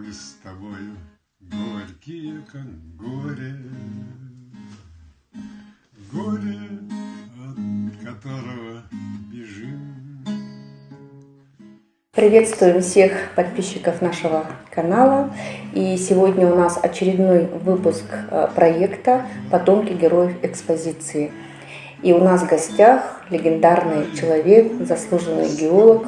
мы с тобою горькие, как горе, горе, от которого бежим. Приветствуем всех подписчиков нашего канала. И сегодня у нас очередной выпуск проекта «Потомки героев экспозиции». И у нас в гостях легендарный человек, заслуженный геолог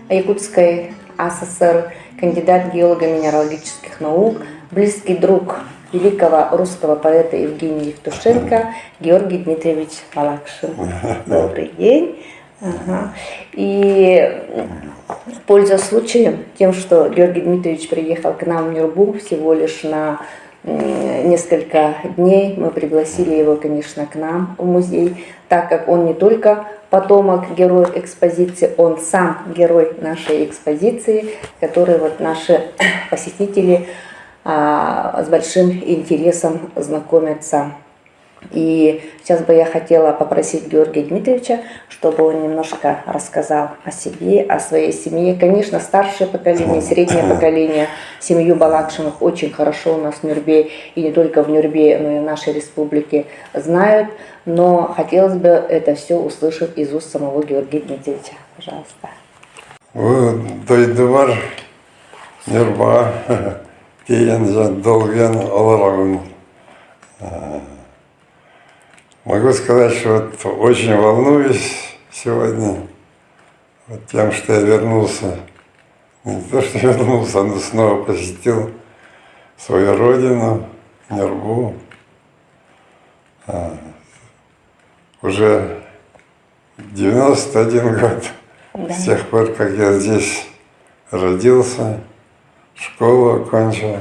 Якутской АССР, кандидат геолого-минералогических наук, близкий друг великого русского поэта Евгения Евтушенко Георгий Дмитриевич Балакшин. Добрый день. Ага. И пользуясь случаем, тем, что Георгий Дмитриевич приехал к нам в Нюрбу всего лишь на несколько дней, мы пригласили его, конечно, к нам в музей, так как он не только потомок героев экспозиции, он сам герой нашей экспозиции, который вот наши посетители с большим интересом знакомятся. И сейчас бы я хотела попросить Георгия Дмитриевича, чтобы он немножко рассказал о себе, о своей семье. Конечно, старшее поколение, среднее поколение, семью Балакшиных очень хорошо у нас в Нюрбе, и не только в Нюрбе, но и в нашей республике знают. Но хотелось бы это все услышать из уст самого Георгия Дмитриевича. Пожалуйста. Дойдывар Нюрба, Киен, Долген, Оларагун. Могу сказать, что вот очень волнуюсь сегодня тем, что я вернулся. Не то, что вернулся, но снова посетил свою родину, Нюрбу. Уже 91 год, да. С тех пор, как я здесь родился, школу окончил.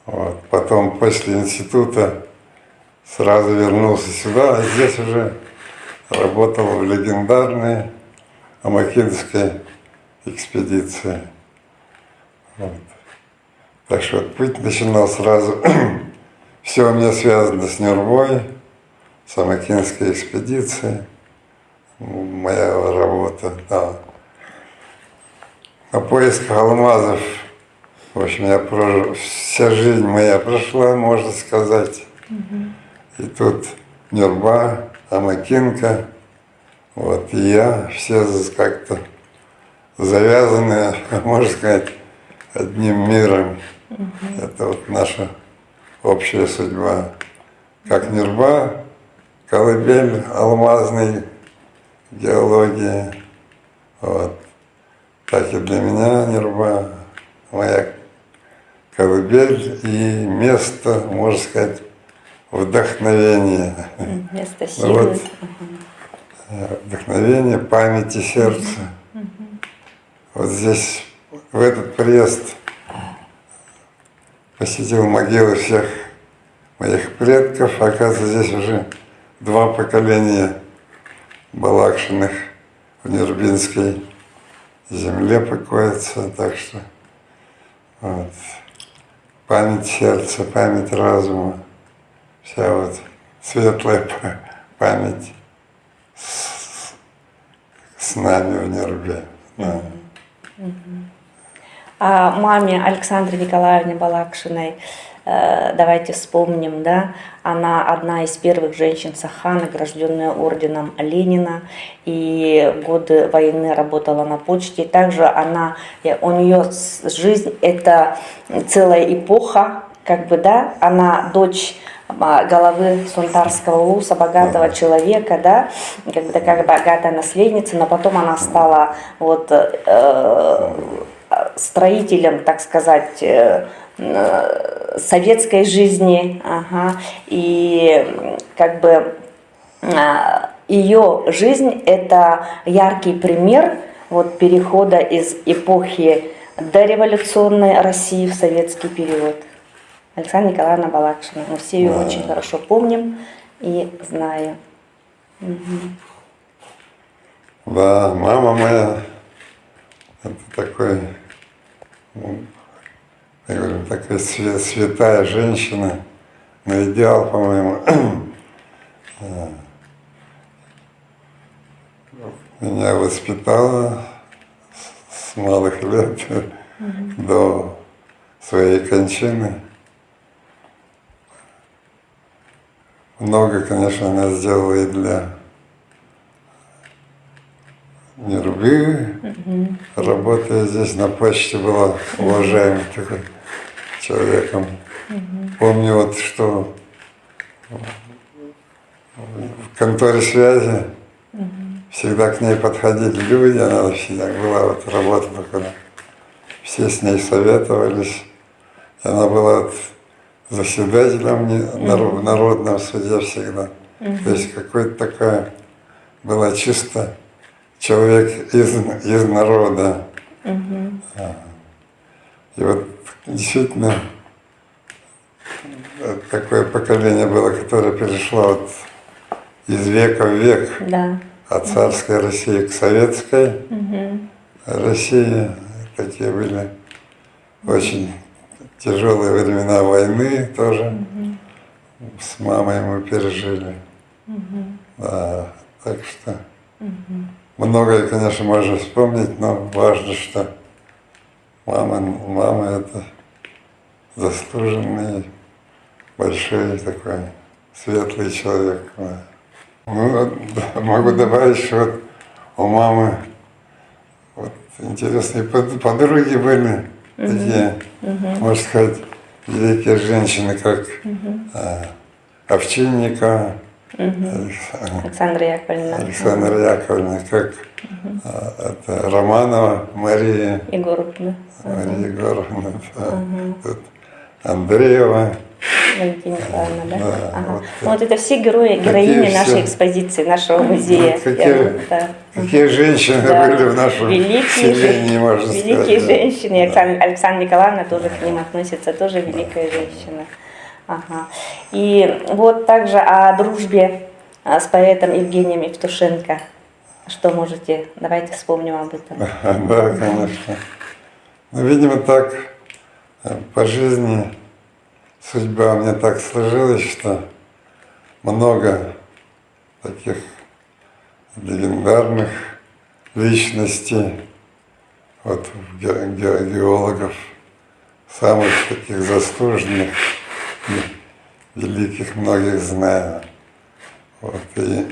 Вот. Потом после института сразу вернулся сюда, а здесь уже работал в легендарной Амакинской экспедиции. Вот. Так что путь начинал сразу. Все у меня связано с Нюрбой, с Амакинской экспедицией. Моя работа, да. На поисках алмазов, в общем, вся жизнь моя прошла, можно сказать. И тут Нюрба, Амакинка, вот, и я, все как-то завязаны, можно сказать, одним миром. Это вот наша общая судьба. Как Нюрба, колыбель алмазной геологии, вот, так и для меня Нюрба, моя колыбель и место, можно сказать, вдохновение. Место силы. Вот, вдохновение, памяти, сердца. Вот здесь, в этот приезд, посетил могилы всех моих предков. Оказывается, здесь уже 2 поколения Балакшиных в Нюрбинской земле покоятся. Так что вот, память сердца, память разума. Вся вот светлая память с нами в Нюрбе. Да. О маме Александре Николаевне Балакшиной давайте вспомним, да, она одна из первых женщин Саха, награжденная орденом Ленина, и в годы войны работала на почте. Также у нее жизнь — это целая эпоха, как бы, да, она дочь головы Сунтарского улуса, богатого человека, да, как бы такая богатая наследница, но потом она стала вот строителем, так сказать, советской жизни, и как бы ее жизнь — это яркий пример вот перехода из эпохи дореволюционной России в советский период. Александра Николаевна Балакшина. Мы все ее очень хорошо помним и знаем. Да, мама моя, это такой, я говорю, такая святая женщина, но идеал, по-моему. Меня воспитала с малых лет до своей кончины. Много, конечно, она сделала и для Нерубы. Работая здесь на почте, была уважаемым такой человеком. Помню, вот что в конторе связи всегда к ней подходили люди, она всегда была, вот работала, когда все с ней советовались. И она была вот заседателем в народном суде всегда. То есть какой-то такая была чисто человек из народа. И вот действительно такое поколение было, которое перешло вот из века в век, Да. от царской России к советской России. Такие были очень тяжелые времена войны тоже. С мамой мы пережили. Да, так что многое, конечно, можно вспомнить, но важно, что мама это заслуженный, большой такой светлый человек. Ну, вот, могу добавить, что вот у мамы вот, интересные подруги были, такие, можно сказать, великие женщины, как Овчинникова, Александра Яковлевна. Александра Яковлевна, как это, Романова Мария, Егоровна. Мария Егоровна, тут Андреева. Валентина Николаевна, да? Да, Ага. вот, Вот это все герои, героини все. нашей экспозиции, нашего музея. Какие женщины Да. были в нашем селении, можно сказать. великие да. женщины. И Александра Николаевна тоже к ним относится, тоже великая женщина. Ага. И вот также о дружбе с поэтом Евгением Евтушенко. Что можете? Давайте вспомним об этом. Да, конечно. Ну, видимо, так по жизни судьба у меня так сложилась, что много таких легендарных личностей, вот геологов, самых таких заслуженных, великих многих знаю. Вот, и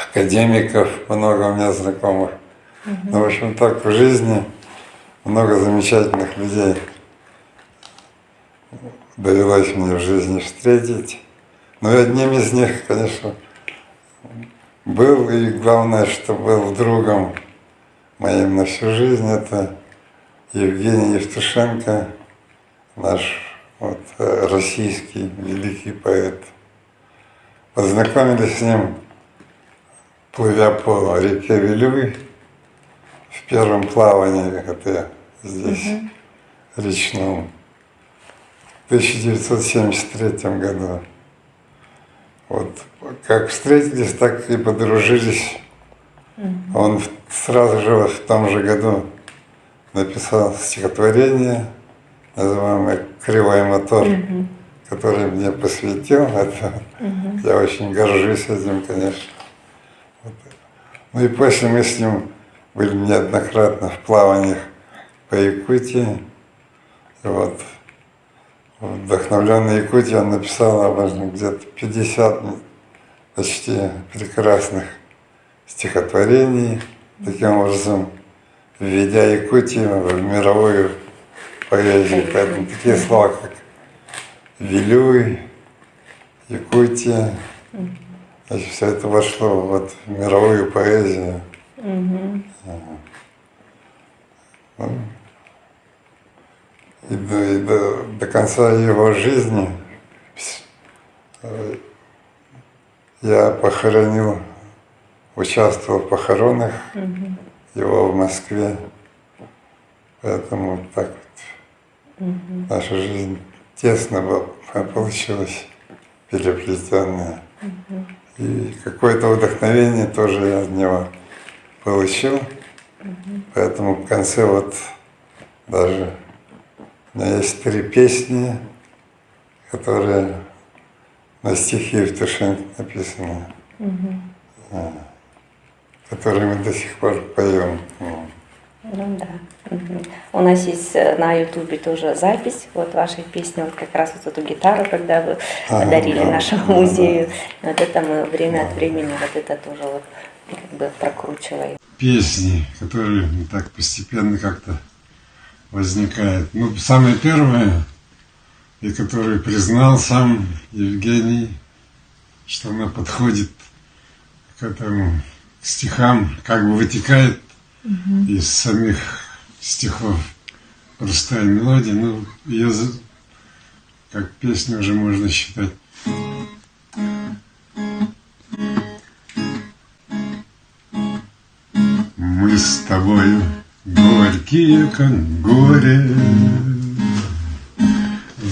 академиков много у меня знакомых. Ну, в общем, так в жизни много замечательных людей довелось мне в жизни встретить. Но и одним из них, конечно, был, и главное, что был другом моим на всю жизнь, это Евгений Евтушенко, наш вот, российский великий поэт. Познакомились с ним, плывя по реке Вилюй, в первом плавании, это здесь, речном, в 1973 году. Вот как встретились, так и подружились. Он сразу же в том же году написал стихотворение, называемое «Кривой мотор», который мне посвятил. Это, я очень горжусь этим, конечно. Вот. Ну и после мы с ним были неоднократно в плаваниях по Якутии. И вот вдохновленный Якутией он написал где-то 50 почти прекрасных стихотворений, таким образом введя Якутию в мировую поэзию. Поэтому такие слова, как Вилюй, Якутия, значит, все это вошло вот в мировую поэзию. И до конца его жизни я похоронил, участвовал в похоронах его в Москве. Поэтому вот так вот наша жизнь тесно получилась, переплетенная. И какое-то вдохновение тоже я от него получил. Поэтому в конце вот даже у меня есть 3 песни, которые на стихи Евтушенко написаны, которые мы до сих пор поем. Ну да. Мгм. У нас есть на Ютубе тоже запись вот вашей песни, вот как раз вот эту гитару, когда вы подарили да, нашему да, музею. Вот это мы время от времени вот это тоже вот как бы прокручиваем. Песни, которые так постепенно как-то возникают. Ну, самое первое, и которое признал сам Евгений, что она подходит к этому, к стихам, как бы вытекает из самих стихов. Простая мелодия, ну, ее как песню уже можно считать. Мы с тобою горькие, как горе,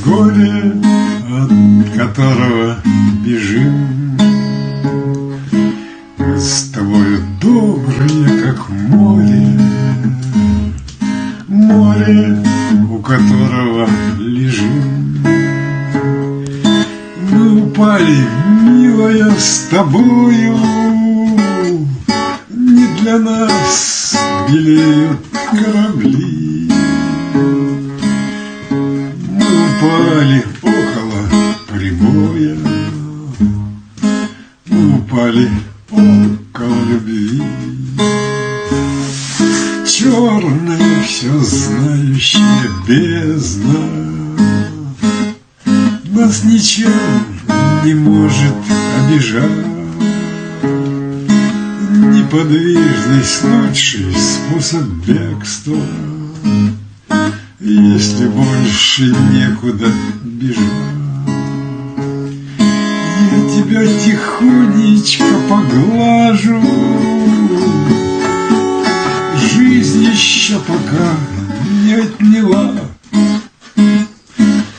горе, от которого бежим. Мы с тобою добрые, как море, море, у которого лежим. Мы упали, милая, с тобою, не для нас белеют корабли. Мы упали около прибоя, мы упали около любви. Черная все знающая бездна нас ничем не может обижать. Неподвижность — лучший способ бегства, если больше некуда бежать. Я тебя тихонечко поглажу, жизнь еще пока не отняла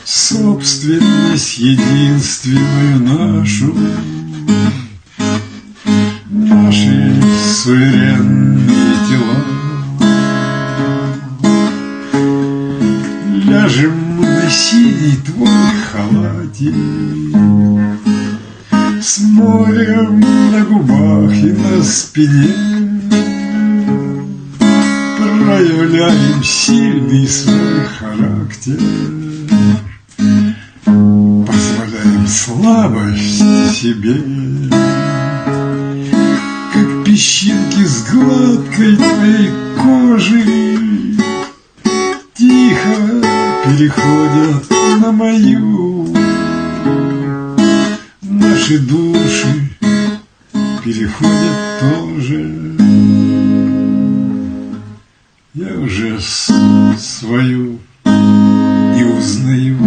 собственность единственную нашу. Наши суверенные тела. Ляжем мы на синий твой халатик, с морем на губах и на спине. Проявляем сильный свой характер, позволяем слабость себе. Песчинки с гладкой твоей кожи тихо переходят на мою. Наши души переходят тоже. Я уже свою не узнаю.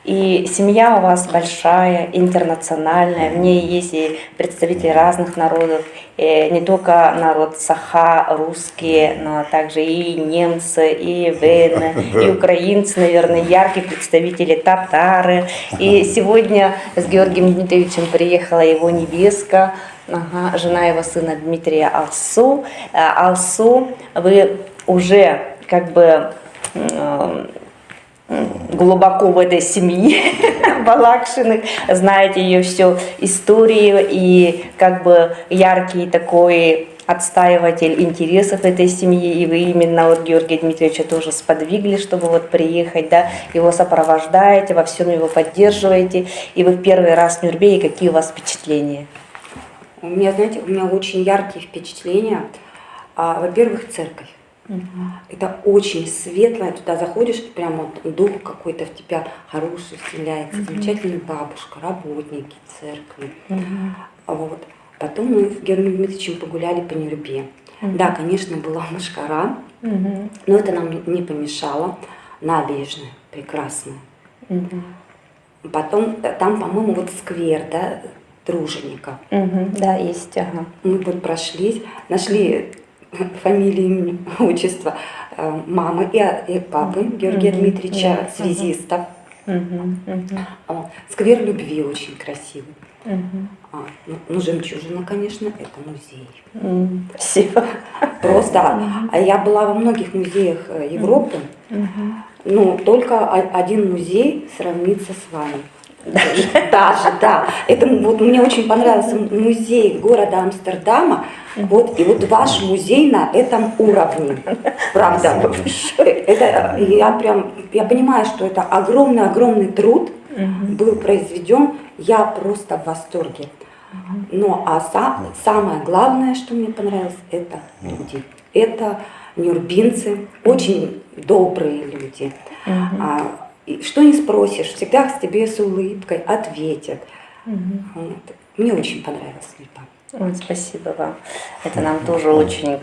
И семья у вас большая, интернациональная, в ней есть и представители разных народов, не только народ Саха, русские, но также и немцы, и вены, и украинцы, наверное, яркие представители татары. И сегодня с Георгием Дмитриевичем приехала его невестка, жена его сына Дмитрия Алсу. Алсу, вы уже как бы глубоко в этой семье Балакшиных, знаете ее всю историю и как бы яркий такой отстаиватель интересов этой семьи, и вы именно вот Георгия Дмитриевича тоже сподвигли, чтобы вот приехать, да, его сопровождаете, во всем его поддерживаете, и вы в первый раз в Нюрнберге, какие у вас впечатления? У меня, знаете, очень яркие впечатления. Во-первых, церковь. Это очень светлое, туда заходишь, и прям вот дух какой-то в тебя хороший вселяется, замечательная бабушка, работники церкви. Вот. Потом мы с Георгием Дмитриевичем погуляли по Нюрбе. Да, конечно, была мошкара, но это нам не помешало. Набережная прекрасная. Потом там, по-моему, вот сквер, да, тружеников. Да, есть. Мы вот прошлись, нашли фамилии, имя, отчество мамы и папы Георгия Дмитриевича, связистов. Сквер любви очень красивый. Ну, жемчужина, конечно, это музей. Спасибо. Просто я была во многих музеях Европы, но только один музей сравнится с вами. Даже, да. Это вот мне очень понравился музей города Амстердама. Вот, и вот ваш музей на этом уровне. Правда. Это, я понимаю, что это огромный труд был произведен. Я просто в восторге. Ну, а самое главное, что мне понравилось, это люди. Это нюрбинцы, очень добрые люди. И что не спросишь, всегда к тебе с улыбкой ответят. Вот. Мне очень понравилась Липа. Ой, спасибо вам. Это нам тоже очень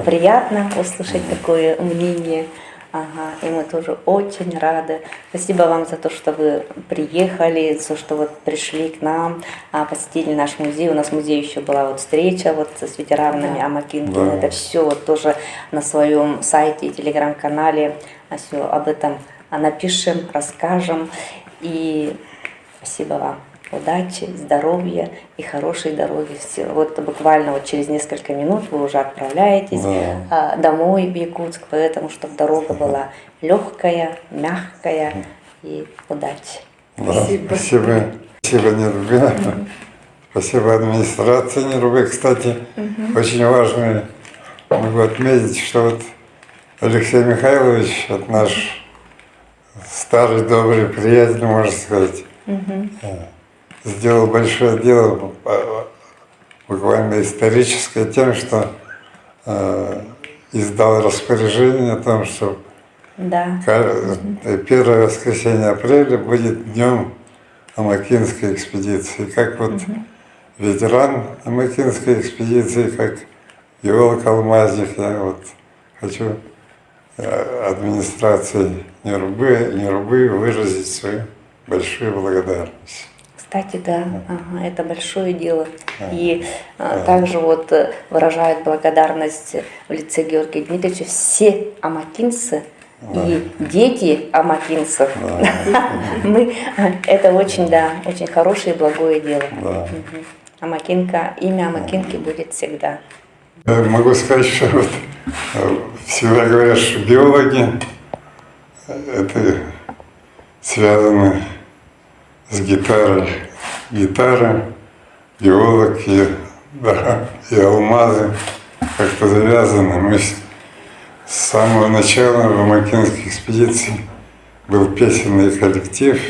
приятно услышать такое мнение. Ага, и мы тоже очень рады. Спасибо вам за то, что вы приехали, за то, что вот пришли к нам, посетили наш музей. У нас в музее еще была вот встреча вот с ветеранами Амакинки. Да. Это все вот тоже на своем сайте и телеграм-канале все об этом напишем, расскажем. И спасибо вам. Удачи, здоровья и хорошей дороги. Вот буквально вот через несколько минут вы уже отправляетесь домой в Якутск, поэтому чтобы дорога была легкая, мягкая и удачи. Да, спасибо. Спасибо, Нирубе. Спасибо администрации Нирубе. Кстати, очень важно, могу отметить, что вот Алексей Михайлович, это наш старый добрый приятель, можно сказать, сделал большое дело, буквально историческое, тем, что издал распоряжение о том, что первое воскресенье апреля будет днем Амакинской экспедиции. Как вот ветеран Амакинской экспедиции, как геолог Алмазник, я вот хочу администрации Нирубы выразить свою большую благодарность. Кстати, да, это большое дело. И также вот выражают благодарность в лице Георгия Дмитриевича все амакинцы и дети амакинцев. Это очень, очень хорошее и благое дело. Амакинка, имя Амакинки будет всегда. Я могу сказать, что вот всегда говорят, что биологи это связаны с гитарой. Гитара, биолог и алмазы как-то завязаны. Мы с самого начала в Амакинской экспедиции был песенный коллектив.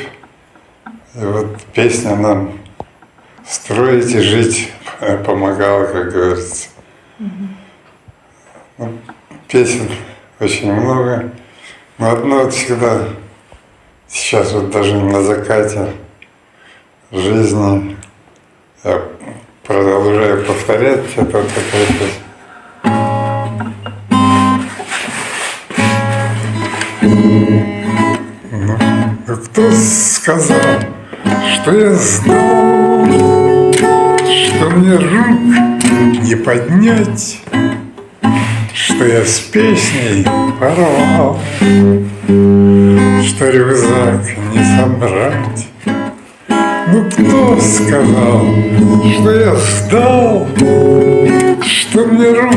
И вот песня нам строить и жить помогала, как говорится. Ну, песен очень много. Но одно вот всегда, сейчас вот даже на закате жизни я продолжаю повторять, это вот такая песня. Ну, кто сказал, что я знал, что мне рук не поднять, что я с песней порвал, что рюкзак не собрать. Ну кто сказал, что я ждал, что мне рук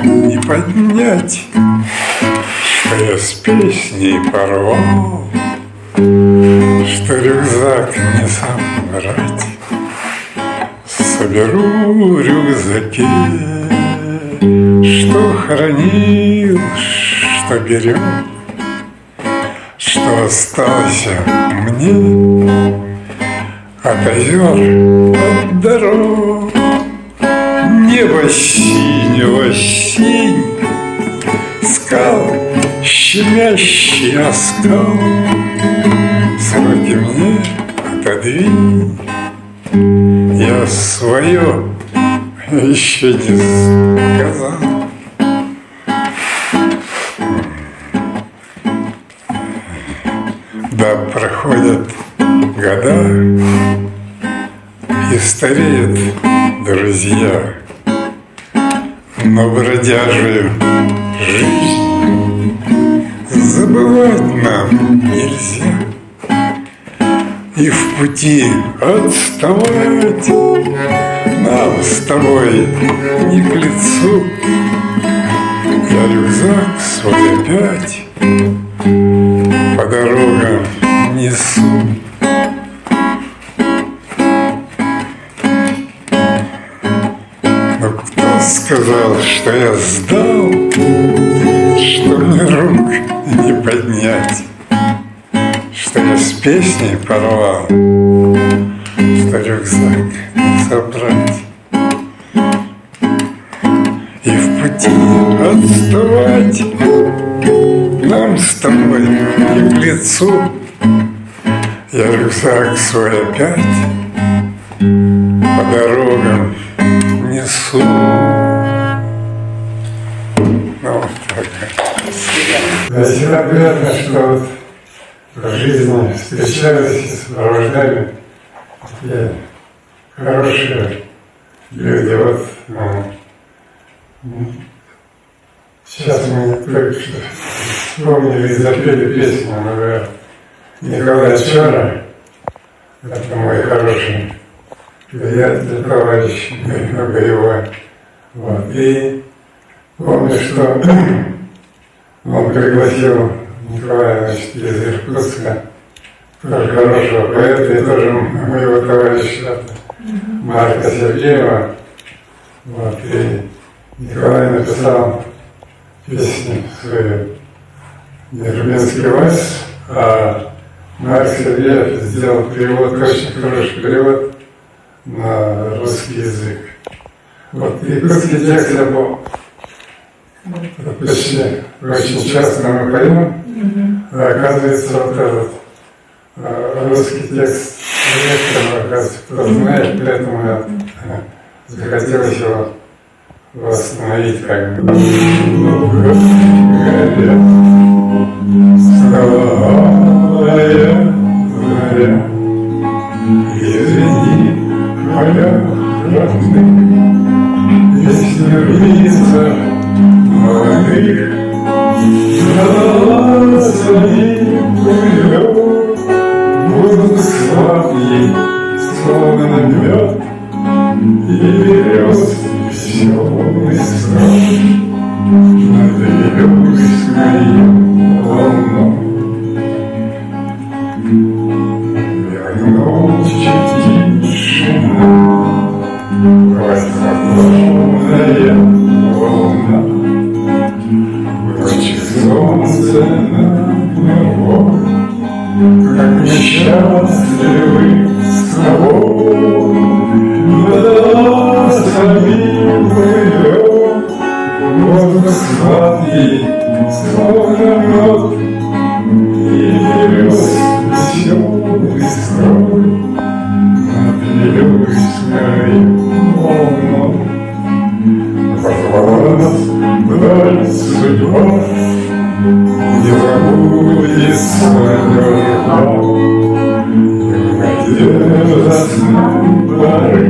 не поднять, что я с песней порвал, что рюкзак не собрать. Соберу рюкзаки, что хранил, что берег, что осталось мне от озер, от дорог, небо синего синь, скал, щемящий оскал, сроки мне отодвинь, я свое еще не сказал. Да, проходят года, и стареют друзья, но бродяжую жизнь забывать нам нельзя. И в пути отставать нам с тобой не к лицу. Я рюкзак свой опять по дорогам несу. что я сдал, что мне рук не поднять, что я с песней порвал, что рюкзак не собрать. И в пути отставать нам с тобой не к лицу. Я рюкзак свой опять по дорогам несу. Ну, вот так. Я всегда приятно, что вот в жизни встречались и сопровождали такие хорошие люди. Вот, сейчас мы только что вспомнили и запели песню, например, Николая Чара, это мой хороший приятель, товарищ боевой. Вот. И помню, что он пригласил Николая, значит, из Иркутска, тоже хорошего поэта, и тоже моего товарища Марка Сергеева. Вот. И Николай написал песню свою «Нерубинский вальс», а Марк Сергеев сделал перевод, очень хороший перевод на русский язык. Вот якутский текст я был почти очень часто мы поем, а оказывается вот этот русский текст некоторым, оказывается, кто знает, поэтому я захотелось его восстановить как бы. Извини, моя родных, песня рвится молодых, дала своим плывет, воздух сладкий, словно мед, и берез веселый страж над Илюйской волной. Ночи тишина, восхожденная волна, в лучах солнца над головой, как мы счастливы с тобой. Над самим плывет воздух сладкий, словно мед, и берез веселый строй над Илюйской волной. Позвала нас вдаль судьба, не забудет своя рука, и в засном поры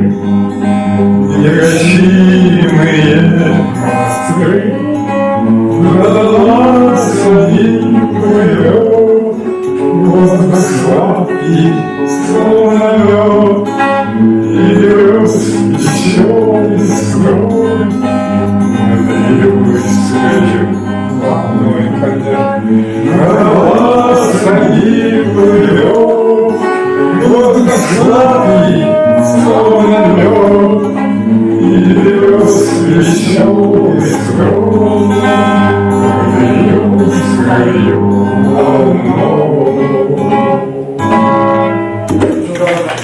негасимые мосты. Над своим плывет воздух сладкий, словно мед, и берез веселый строй над Илюйской волной ходя. Над своим плывет воздух сладкий,